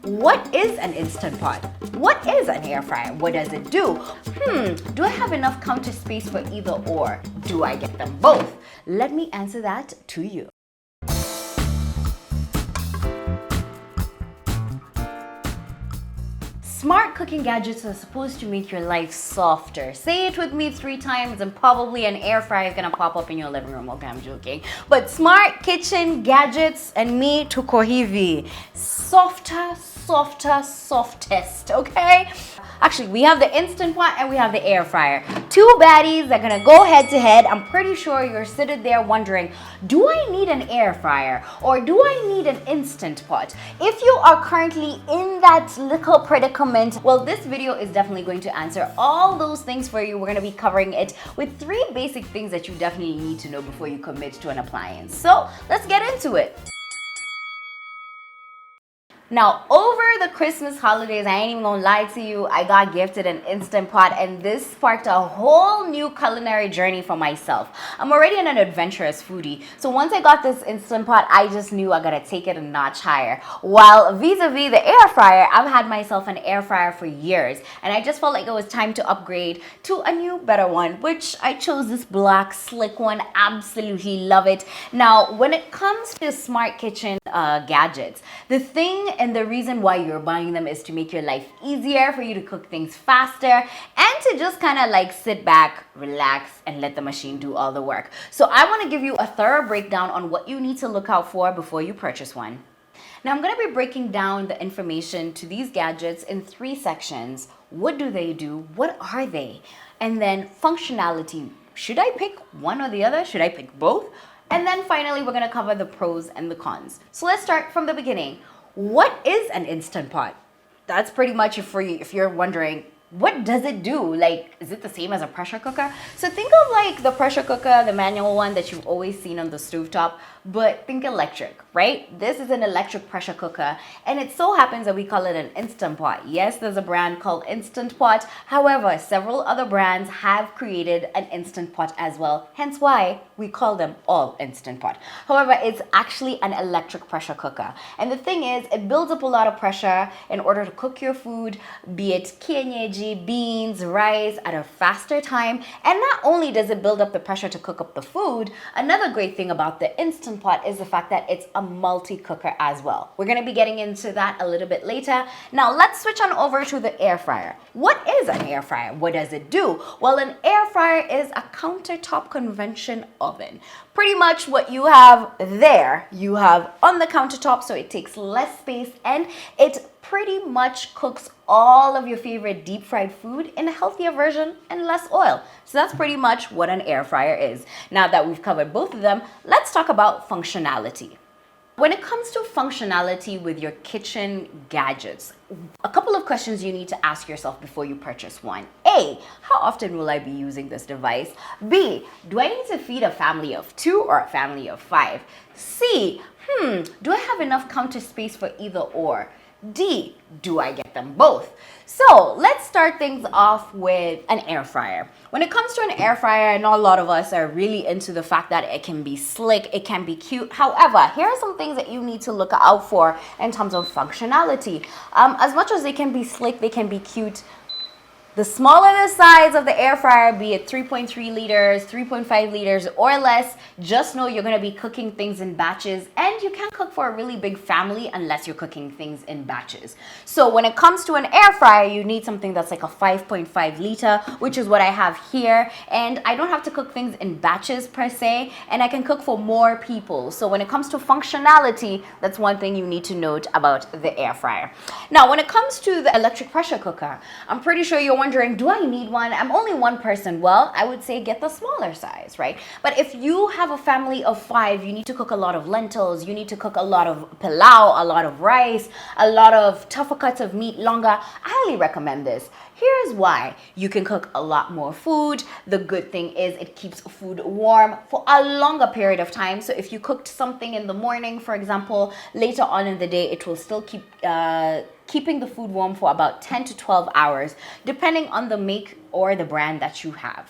What is an Instant Pot? What is an air fryer? What does it do? Do I have enough counter space for either or? Do I get them both? Let me answer that to you. Smart cooking gadgets are supposed to make your life softer. Say it with me 3 times and probably an air fryer is gonna pop up in your living room. Okay, I'm joking. But smart kitchen gadgets and me tuko hivi. Softer, softest, okay? Actually, we have the Instant Pot and we have the air fryer. 2 baddies that are gonna go head to head. I'm pretty sure you're sitting there wondering, do I need an air fryer or do I need an Instant Pot? If you are currently in that little predicament, well, this video is definitely going to answer all those things for you. We're gonna be covering it with 3 basic things that you definitely need to know before you commit to an appliance. So let's get into it. Now, over the Christmas holidays, I ain't even gonna lie to you, I got gifted an Instant Pot and this sparked a whole new culinary journey for myself. I'm already an adventurous foodie, so once I got this Instant Pot, I just knew I gotta take it a notch higher. While vis-a-vis the air fryer, I've had myself an air fryer for years and I just felt like it was time to upgrade to a new, better one, which I chose this black, slick one. Absolutely love it. Now, when it comes to smart kitchen gadgets, the thing and the reason why you're buying them is to make your life easier, for you to cook things faster, and to just kind of like sit back, relax, and let the machine do all the work. So I want to give you a thorough breakdown on what you need to look out for before you purchase one. Now I'm going to be breaking down the information to these gadgets in 3 sections. What do they do? What are they? And then functionality. Should I pick one or the other? Should I pick both? And then finally, we're going to cover the pros and the cons. So let's start from the beginning. What is an Instant Pot? That's pretty much if you're wondering, what does it do? Like, is it the same as a pressure cooker? So think of like the pressure cooker, the manual one that you've always seen on the stovetop, but think electric, right? This is an electric pressure cooker, and it so happens that we call it an Instant Pot. Yes, there's a brand called Instant Pot. However, several other brands have created an Instant Pot as well, hence why we call them all Instant Pot. However, it's actually an electric pressure cooker. And the thing is, it builds up a lot of pressure in order to cook your food, be it kienyeji, beans, rice, at a faster time. And not only does it build up the pressure to cook up the food, another great thing about the Instant Pot is the fact that it's a multi-cooker as well. We're going to be getting into that a little bit later. Now let's switch on over to the air fryer. What is an air fryer? What does it do? Well, an air fryer is a countertop convection oven. Pretty much what you have there, you have on the countertop, so it takes less space and it pretty much cooks all of your favorite deep fried food in a healthier version and less oil. So that's pretty much what an air fryer is. Now that we've covered both of them, let's talk about functionality. When it comes to functionality with your kitchen gadgets, a couple of questions you need to ask yourself before you purchase one. A, how often will I be using this device? B, do I need to feed a family of 2 or a family of 5? C, do I have enough counter space for either or? D, do I get them both? So let's start things off with an air fryer. When it comes to an air fryer, I know a lot of us are really into the fact that it can be slick, it can be cute. However, here are some things that you need to look out for in terms of functionality. As much as they can be slick, they can be cute, the smaller the size of the air fryer, be it 3.3 liters, 3.5 liters or less, just know you're going to be cooking things in batches, and you can't cook for a really big family unless you're cooking things in batches. So when it comes to an air fryer, you need something that's like a 5.5 liter, which is what I have here, and I don't have to cook things in batches per se, and I can cook for more people. So when it comes to functionality, that's one thing you need to note about the air fryer. Now, when it comes to the electric pressure cooker, I'm pretty sure you're wondering, do I need one? I'm only one person. Well, I would say get the smaller size, right? But if you have a family of 5, you need to cook a lot of lentils, you need to cook a lot of pilau, a lot of rice, a lot of tougher cuts of meat, longer. I highly recommend this. Here's why. You can cook a lot more food. The good thing is it keeps food warm for a longer period of time. So if you cooked something in the morning, for example, later on in the day, it will still keep keeping the food warm for about 10 to 12 hours, depending on the make or the brand that you have.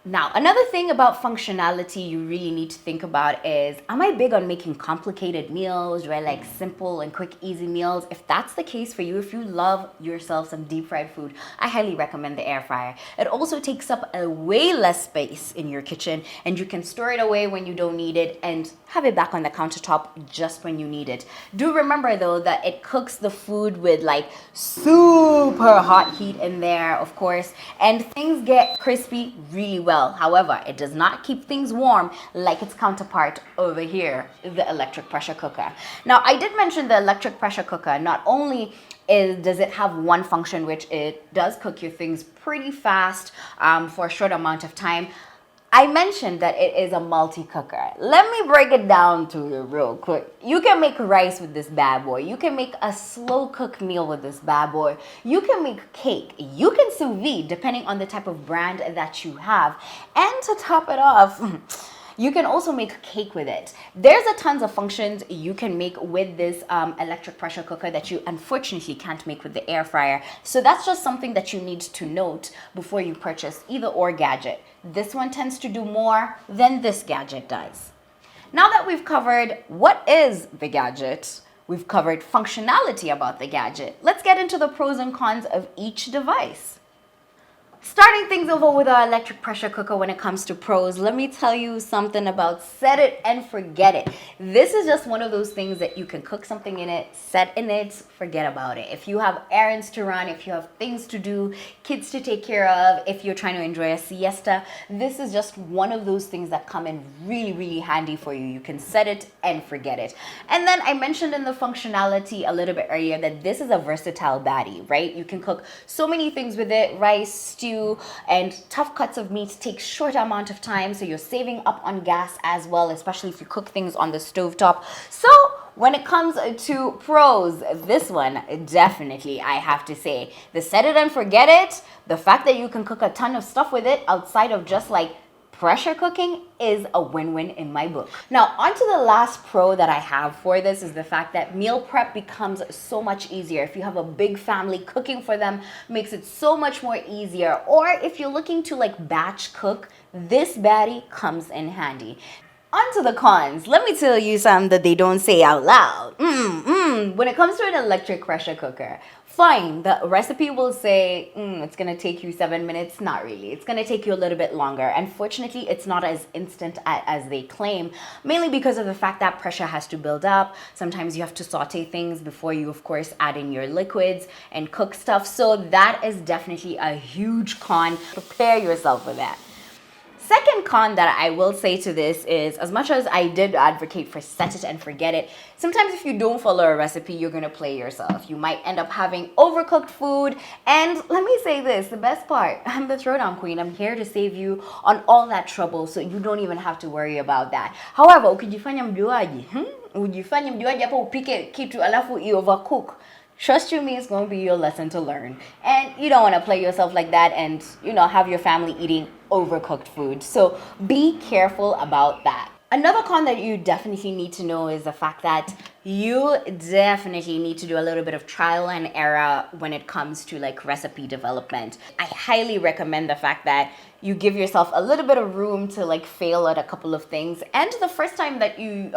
Now, another thing about functionality you really need to think about is, am I big on making complicated meals? Do I like simple and quick, easy meals? If that's the case for you, if you love yourself some deep fried food, I highly recommend the air fryer. It also takes up a way less space in your kitchen, and you can store it away when you don't need it and have it back on the countertop just when you need it. Do remember though that it cooks the food with like super hot heat in there, of course, and things get crispy really well. However, it does not keep things warm like its counterpart over here, the electric pressure cooker. Now, I did mention the electric pressure cooker. Not only does it have one function, which it does cook your things pretty fast for a short amount of time, I mentioned that it is a multi-cooker. Let me break it down to you real quick. You can make rice with this bad boy. You can make a slow cook meal with this bad boy. You can make cake. You can sous vide, depending on the type of brand that you have. And to top it off, you can also make cake with it. There's a tons of functions you can make with this electric pressure cooker that you unfortunately can't make with the air fryer. So that's just something that you need to note before you purchase either or gadget. This one tends to do more than this gadget does. Now that we've covered what is the gadget, we've covered functionality about the gadget, let's get into the pros and cons of each device. Starting things over with our electric pressure cooker when it comes to pros, let me tell you something about set it and forget it. This is just one of those things that you can cook something in it, set in it, forget about it. If you have errands to run, if you have things to do, kids to take care of, if you're trying to enjoy a siesta, this is just one of those things that come in really, really handy for you. You can set it and forget it. And then I mentioned in the functionality a little bit earlier that this is a versatile baddie, right? You can cook so many things with it: rice, stew, and tough cuts of meat take short amount of time, so you're saving up on gas as well, especially if you cook things on the stovetop. So when it comes to pros, this one definitely, I have to say, the set it and forget it, the fact that you can cook a ton of stuff with it outside of just like pressure cooking is a win-win in my book. Now, on to the last pro that I have for this is the fact that meal prep becomes so much easier. If you have a big family, cooking for them makes it so much more easier. Or if you're looking to like batch cook, this baddie comes in handy. On to the cons. Let me tell you something that they don't say out loud. When it comes to an electric pressure cooker, fine, the recipe will say it's gonna take you 7 minutes. Not really. It's gonna take you a little bit longer. Unfortunately, it's not as instant as they claim, mainly because of the fact that pressure has to build up. Sometimes you have to saute things before you, of course, add in your liquids and cook stuff. So that is definitely a huge con. Prepare yourself for that. Second con that I will say to this is, as much as I did advocate for set it and forget it, sometimes if you don't follow a recipe, you're going to play yourself. You might end up having overcooked food. And let me say this, the best part, I'm the Throwdown queen. I'm here to save you on all that trouble, so you don't even have to worry about that. However, ukijifanya mjuaji, ujifanye mjuaji hapo upike kitu alafu i-overcook. Trust you me, it's going to be your lesson to learn. And you don't want to play yourself like that and, have your family eating overcooked food. So be careful about that. Another con that you definitely need to know is the fact that you definitely need to do a little bit of trial and error when it comes to like recipe development. I highly recommend the fact that you give yourself a little bit of room to like fail at a couple of things. And the first time that you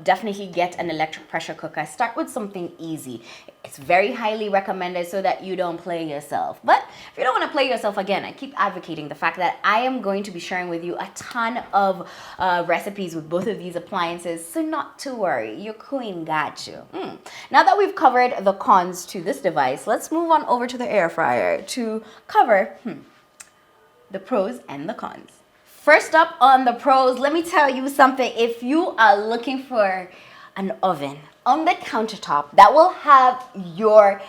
definitely get an electric pressure cooker, start with something easy. It's very highly recommended so that you don't play yourself. But if you don't want to play yourself, again, I keep advocating the fact that I am going to be sharing with you a ton of recipes with both of these appliances. So not to worry, your queen got you. Now that we've covered the cons to this device, let's move on over to the air fryer to cover the pros and the cons. First up on the pros, let me tell you something. If you are looking for an oven on the countertop that will have your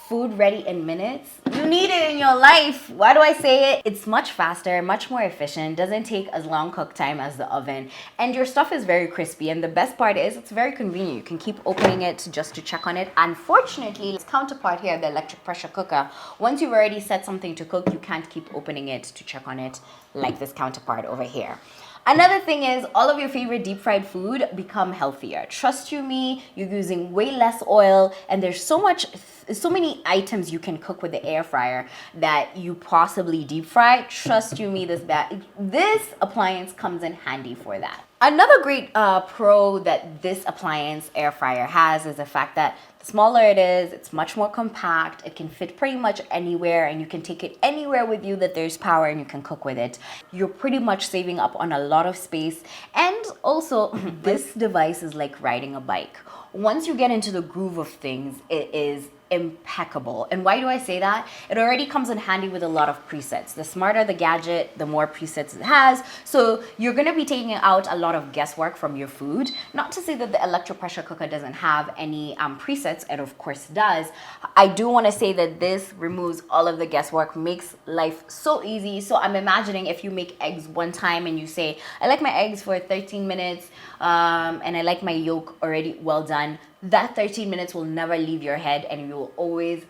food ready in minutes, you need it in your life. Why do I say it? It's much faster, much more efficient, doesn't take as long cook time as the oven, and your stuff is very crispy. And the best part is it's very convenient. You can keep opening it just to check on it. Unfortunately, its counterpart here, the electric pressure cooker, once you've already set something to cook, you can't keep opening it to check on it like this counterpart over here. Another thing is all of your favorite deep fried food become healthier. Trust you me, you're using way less oil, and there's so much so many items you can cook with the air fryer that you possibly deep fry. Trust you me, this appliance comes in handy for that. Another great pro that this appliance air fryer has is the fact that the smaller it is, it's much more compact. It can fit pretty much anywhere, and you can take it anywhere with you that there's power, and you can cook with it. You're pretty much saving up on a lot of space. And also, this device is like riding a bike. Once you get into the groove of things, it is impeccable. And why do I say that? It already comes in handy with a lot of presets. The smarter the gadget, the more presets it has. So you're going to be taking out a lot of guesswork from your food. Not to say that the electric pressure cooker doesn't have any presets. It of course does. I do want to say that this removes all of the guesswork, makes life so easy. So I'm imagining if you make eggs one time and you say, I like my eggs for 13 minutes and I like my yolk already well done, that 13 minutes will never leave your head, and you will always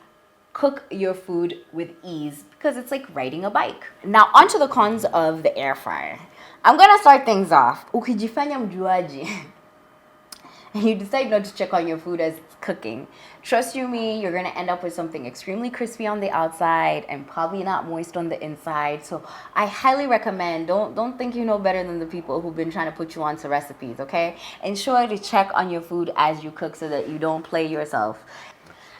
cook your food with ease because it's like riding a bike. Now onto the cons of the air fryer. I'm gonna start things off. Ukijifanya mjuaji and you decide not to check on your food as it's cooking. Trust you me, you're gonna end up with something extremely crispy on the outside and probably not moist on the inside. So I highly recommend, don't think you know better than the people who've been trying to put you onto recipes, okay? Ensure to check on your food as you cook so that you don't play yourself.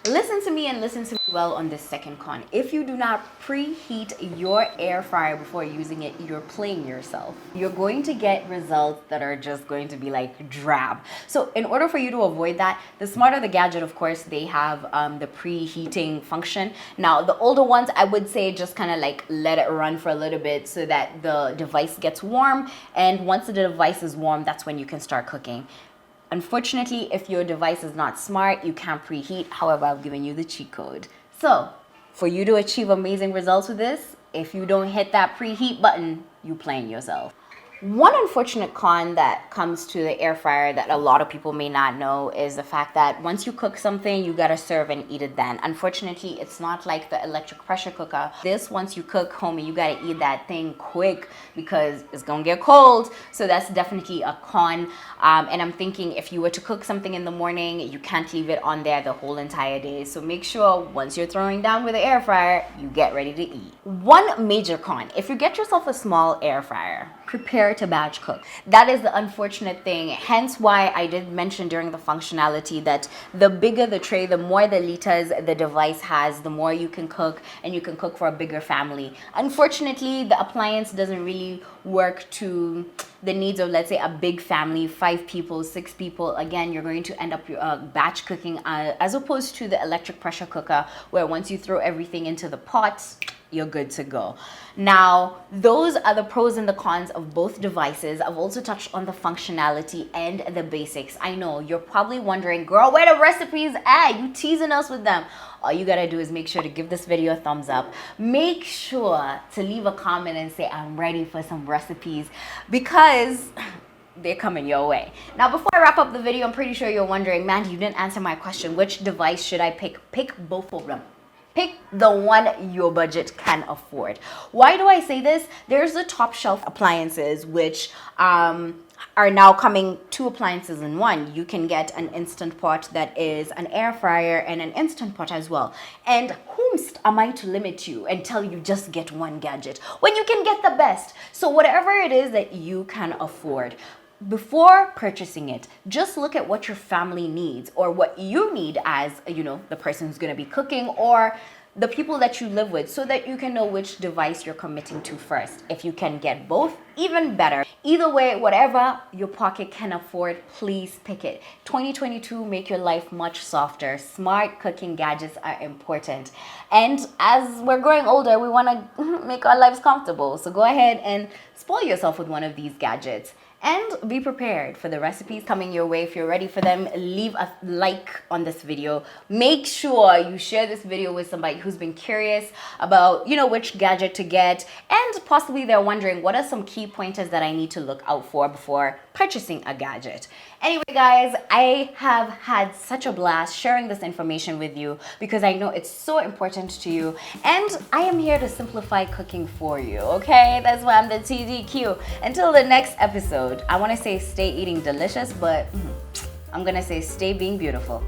Listen to me and listen to me well on this second con. If you do not preheat your air fryer before using it, you're playing yourself. You're going to get results that are just going to be like drab. So in order for you to avoid that, the smarter the gadget, of course, they have the preheating function. Now, the older ones, I would say just kind of like let it run for a little bit so that the device gets warm. And once the device is warm, that's when you can start cooking. Unfortunately, if your device is not smart, you can't preheat. However, I've given you the cheat code. So, for you to achieve amazing results with this, if you don't hit that preheat button, you're playing yourself. One unfortunate con that comes to the air fryer that a lot of people may not know is the fact that once you cook something, you gotta serve and eat it then. Unfortunately, it's not like the electric pressure cooker. This, once you cook, homie, you gotta eat that thing quick because it's gonna get cold. So that's definitely a con. And I'm thinking if you were to cook something in the morning, you can't leave it on there the whole entire day. So make sure once you're throwing down with the air fryer, you get ready to eat. One major con, if you get yourself a small air fryer, prepare to batch cook. That is the unfortunate thing, hence why I did mention during the functionality that the bigger the tray, the more the liters the device has, the more you can cook, and you can cook for a bigger family. Unfortunately, the appliance doesn't really work to the needs of, let's say, a big family, 5 people, 6 people. Again, you're going to end up batch cooking as opposed to the electric pressure cooker, where once you throw everything into the pot, you're good to go. Now, those are the pros and the cons of both devices. I've also touched on the functionality and the basics. I know you're probably wondering, girl, where the recipes at? You teasing us with them. All you gotta do is make sure to give this video a thumbs up. Make sure to leave a comment and say, I'm ready for some recipes, because they're coming your way. Now, before I wrap up the video, I'm pretty sure you're wondering, Mandi, you didn't answer my question. Which device should I pick? Pick both of them. Pick the one your budget can afford. Why do I say this? There's the top shelf appliances, which are now coming 2 appliances in one. You can get an Instant Pot that is an air fryer and an Instant Pot as well. And whomst am I to limit you and tell you just get one gadget when you can get the best? So whatever it is that you can afford, before purchasing it, just look at what your family needs or what you need as, you know, the person who's going to be cooking or the people that you live with, so that you can know which device you're committing to first. If you can get both, even better. Either way, whatever your pocket can afford, please pick it. 2022, make your life much softer. Smart cooking gadgets are important. And as we're growing older, we want to make our lives comfortable. So go ahead and spoil yourself with one of these gadgets. And be prepared for the recipes coming your way. If you're ready for them, leave a like on this video. Make sure you share this video with somebody who's been curious about, you know, which gadget to get. And possibly they're wondering, what are some key pointers that I need to look out for before purchasing a gadget? Anyway, guys, I have had such a blast sharing this information with you because I know it's so important to you. And I am here to simplify cooking for you, okay? That's why I'm the TDQ. Until the next episode, I want to say stay eating delicious, but I'm going to say stay being beautiful.